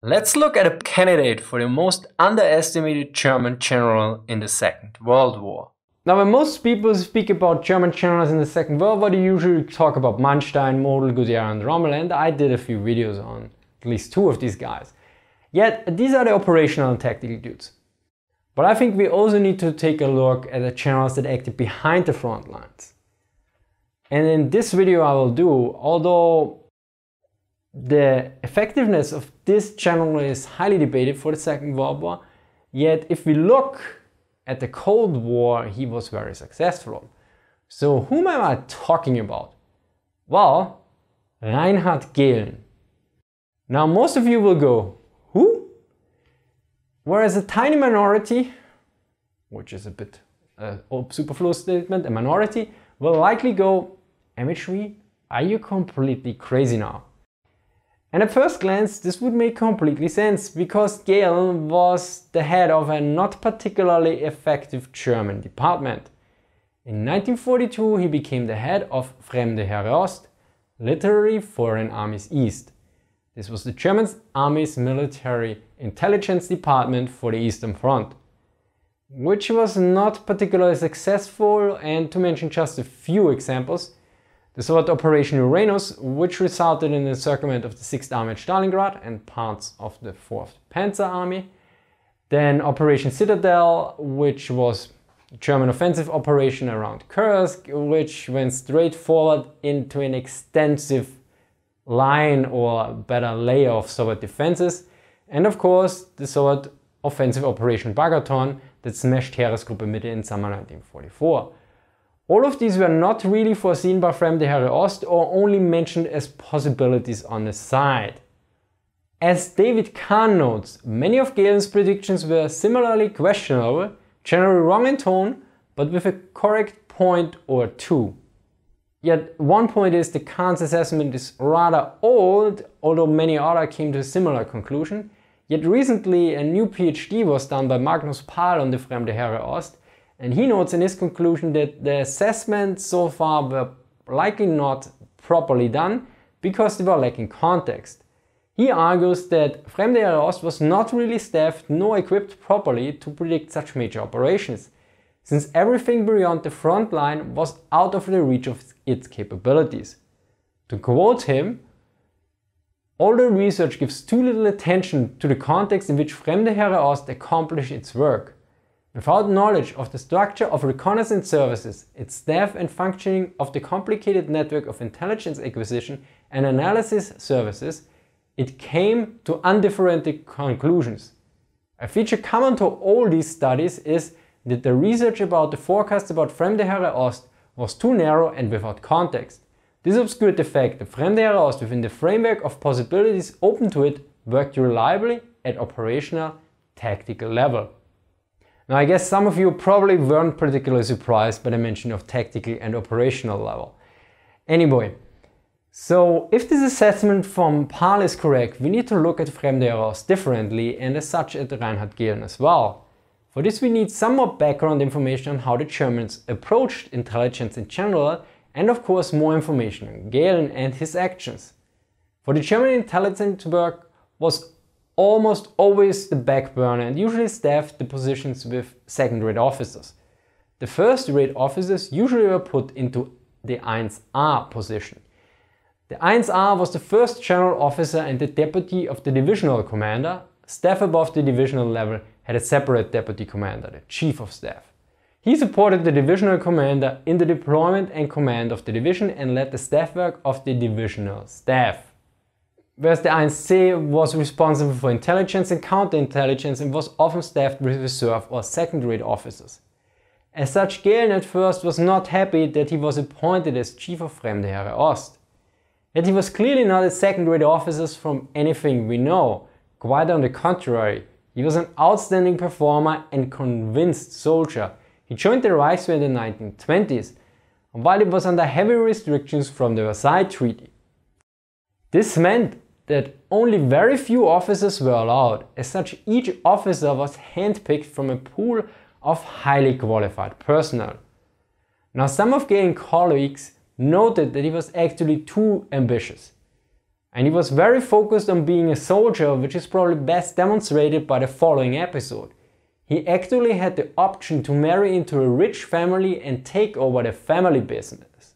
Let's look at a candidate for the most underestimated German general in the Second World War. Now, when most people speak about German generals in the Second World War, they usually talk about Manstein, Model, Guderian and Rommel, and I did a few videos on at least two of these guys. Yet, these are the operational and tactical dudes. But I think we also need to take a look at the generals that acted behind the front lines. And in this video I will do, although the effectiveness of this general is highly debated for the Second World War, yet if we look at the Cold War, he was very successful. So whom am I talking about? Well, Reinhard Gehlen. Now most of you will go, who? Whereas a tiny minority, which is a bit superfluous statement, a minority will likely go, MHV, are you completely crazy now? And at first glance this would make completely sense, because Gehlen was the head of a not particularly effective German department. In 1942 he became the head of Fremde Heere Ost, literally Foreign Armies East. This was the German Army's military intelligence department for the Eastern Front, which was not particularly successful, and to mention just a few examples, the Soviet Operation Uranus, which resulted in the encirclement of the 6th Army at Stalingrad and parts of the 4th Panzer Army. Then Operation Citadel, which was a German offensive operation around Kursk, which went straight forward into an extensive line or better layer of Soviet defenses. And of course the Soviet offensive Operation Bagaton that smashed Heeresgruppe Mitte in summer 1944. All of these were not really foreseen by Fremde Heere Ost or only mentioned as possibilities on the side. As David Kahn notes, many of Gehlen's predictions were similarly questionable, generally wrong in tone, but with a correct point or two. Yet one point is that Kahn's assessment is rather old, although many others came to a similar conclusion. Yet recently a new PhD was done by Magnus Pahl on the Fremde Heere Ost, and he notes in his conclusion that the assessments so far were likely not properly done because they were lacking context. He argues that Fremde Heere Ost was not really staffed nor equipped properly to predict such major operations, since everything beyond the front line was out of the reach of its capabilities. To quote him, all the research gives too little attention to the context in which Fremde Heere Ost accomplished its work. Without knowledge of the structure of reconnaissance services, its staff and functioning of the complicated network of intelligence acquisition and analysis services, it came to undifferentiated conclusions. A feature common to all these studies is that the research about the forecast about Fremde Heere Ost was too narrow and without context. This obscured the fact that Fremde Heere Ost, within the framework of possibilities open to it, worked reliably at operational, tactical level. Now I guess some of you probably weren't particularly surprised by the mention of tactical and operational level. Anyway, so if this assessment from Pahl is correct, we need to look at Fremde Heere Ost differently, and as such at Reinhard Gehlen as well. For this we need some more background information on how the Germans approached intelligence in general, and of course more information on Gehlen and his actions. For the German intelligence work was almost always the back burner and usually staffed the positions with second-rate officers. The first-rate officers usually were put into the 1A position. The 1A was the first general officer and the deputy of the divisional commander. Staff above the divisional level had a separate deputy commander, the chief of staff. He supported the divisional commander in the deployment and command of the division and led the staff work of the divisional staff. Whereas the 1C was responsible for intelligence and counterintelligence and was often staffed with reserve or second-rate officers. As such, Gehlen at first was not happy that he was appointed as chief of Fremde Heere Ost. Yet he was clearly not a second-rate officer from anything we know. Quite on the contrary, he was an outstanding performer and convinced soldier. He joined the Reichswehr in the 1920s, while it was under heavy restrictions from the Versailles Treaty. This meant that only very few officers were allowed. As such, each officer was handpicked from a pool of highly qualified personnel. Now some of Gehlen's colleagues noted that he was actually too ambitious. And he was very focused on being a soldier, which is probably best demonstrated by the following episode. He actually had the option to marry into a rich family and take over the family business.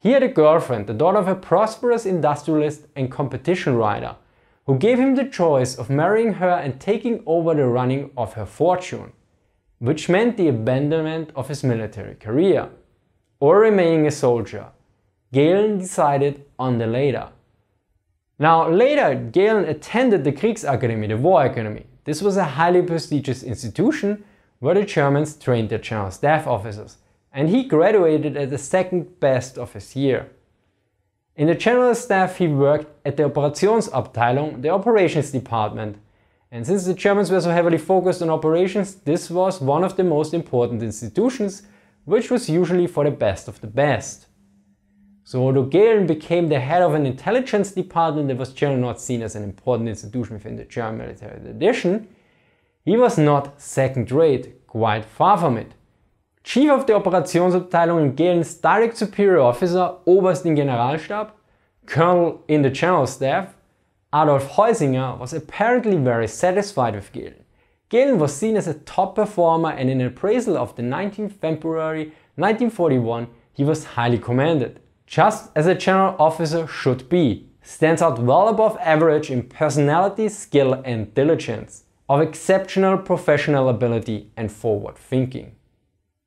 He had a girlfriend, the daughter of a prosperous industrialist and competition rider, who gave him the choice of marrying her and taking over the running of her fortune, which meant the abandonment of his military career, or remaining a soldier. Gehlen decided on the later. Now later, Gehlen attended the Kriegsakademie, the War Academy. This was a highly prestigious institution where the Germans trained their general staff officers, and he graduated at the second best of his year. In the general staff he worked at the Operationsabteilung, the operations department, and since the Germans were so heavily focused on operations, this was one of the most important institutions, which was usually for the best of the best. So although Gehlen became the head of an intelligence department that was generally not seen as an important institution within the German military tradition, he was not second-rate, quite far from it. Chief of the Operationsabteilung and Gehlen's direct superior officer, Oberst im Generalstab, Colonel in the General Staff, Adolf Heusinger, was apparently very satisfied with Gehlen. Gehlen was seen as a top performer, and in an appraisal of the 19th February 1941 he was highly commended. Just as a general officer should be, stands out well above average in personality, skill and diligence, of exceptional professional ability and forward thinking.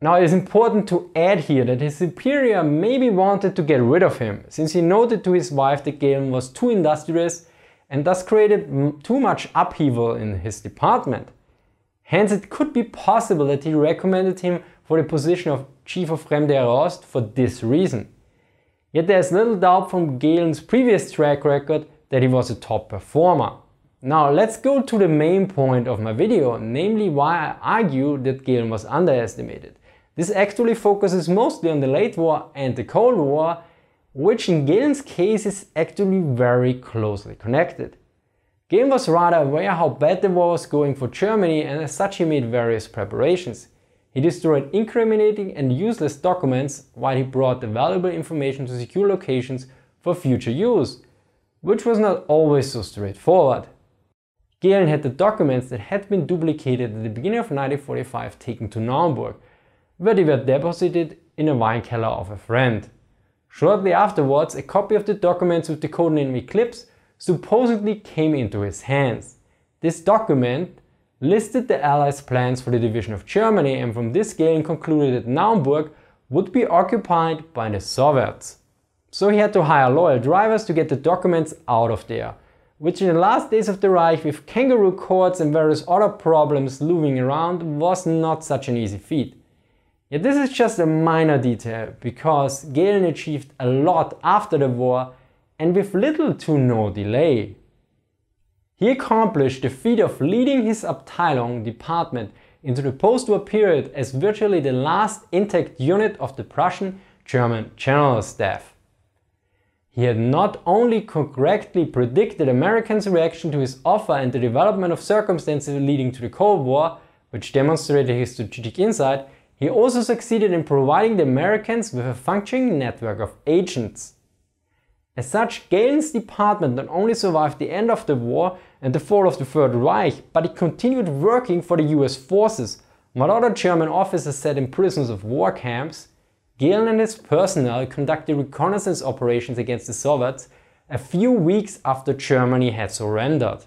Now it is important to add here that his superior maybe wanted to get rid of him, since he noted to his wife that Gehlen was too industrious and thus created too much upheaval in his department. Hence it could be possible that he recommended him for the position of Chief of Fremde Heere Ost for this reason. Yet there is little doubt from Gehlen's previous track record that he was a top performer. Now let's go to the main point of my video, namely why I argue that Gehlen was underestimated. This actually focuses mostly on the late war and the Cold War, which in Gehlen's case is actually very closely connected. Gehlen was rather aware how bad the war was going for Germany, and as such he made various preparations. He destroyed incriminating and useless documents while he brought the valuable information to secure locations for future use, which was not always so straightforward. Gehlen had the documents that had been duplicated at the beginning of 1945 taken to Naumburg, where they were deposited in a wine cellar of a friend. Shortly afterwards, a copy of the documents with the codename Eclipse supposedly came into his hands. This document listed the Allies' plans for the division of Germany, and from this Gehlen concluded that Naumburg would be occupied by the Soviets. So he had to hire loyal drivers to get the documents out of there, which in the last days of the Reich, with kangaroo courts and various other problems looming around, was not such an easy feat. Yet this is just a minor detail, because Gehlen achieved a lot after the war and with little to no delay. He accomplished the feat of leading his Abteilung department into the post-war period as virtually the last intact unit of the Prussian-German General Staff. He had not only correctly predicted Americans' reaction to his offer and the development of circumstances leading to the Cold War, which demonstrated his strategic insight, he also succeeded in providing the Americans with a functioning network of agents. As such, Gehlen's department not only survived the end of the war and the fall of the Third Reich, but it continued working for the US forces. While other German officers sat in prisons of war camps, Gehlen and his personnel conducted reconnaissance operations against the Soviets a few weeks after Germany had surrendered.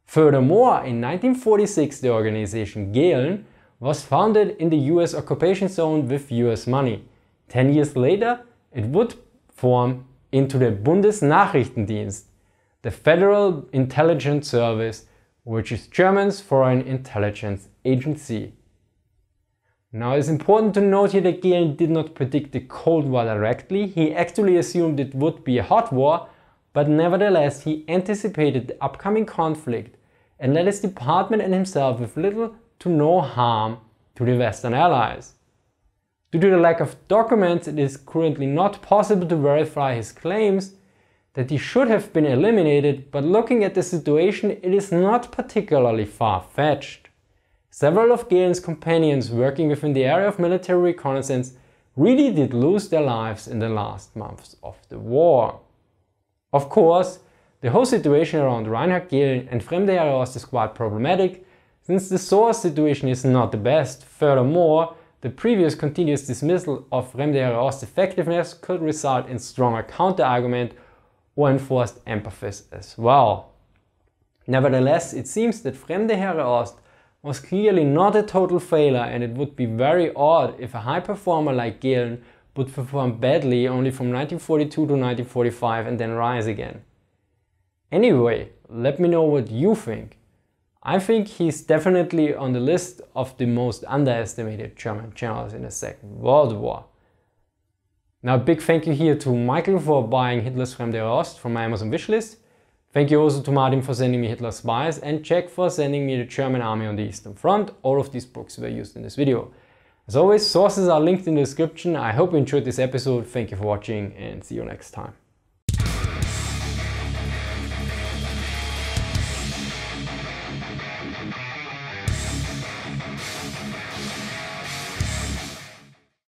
Furthermore, in 1946 the Organization Gehlen was founded in the US occupation zone with US money. 10 years later, it would form into the Bundesnachrichtendienst, the Federal Intelligence Service, which is Germany's foreign intelligence agency. Now it's important to note here that Gehlen did not predict the Cold War directly. He actually assumed it would be a hot war, but nevertheless he anticipated the upcoming conflict and led his department and himself with little to no harm to the Western Allies. Due to the lack of documents, it is currently not possible to verify his claims that he should have been eliminated, but looking at the situation, it is not particularly far-fetched. Several of Gehlen's companions working within the area of military reconnaissance really did lose their lives in the last months of the war. Of course, The whole situation around Reinhard Gehlen and Fremde Heere Ost is quite problematic, since the source situation is not the best. Furthermore, the previous continuous dismissal of Fremde Heere Ost's effectiveness could result in stronger counter-argument or enforced emphasis as well. Nevertheless, it seems that Fremde Heere Ost was clearly not a total failure, and it would be very odd if a high performer like Gehlen would perform badly only from 1942 to 1945 and then rise again. Anyway, let me know what you think. I think he's definitely on the list of the most underestimated German generals in the Second World War. Now, a big thank you here to Michael for buying Hitler's Fremde Heere Ost from my Amazon wishlist. Thank you also to Martin for sending me Hitler's Spies, and Jack for sending me the German Army on the Eastern Front. All of these books were used in this video. As always, sources are linked in the description. I hope you enjoyed this episode. Thank you for watching and see you next time.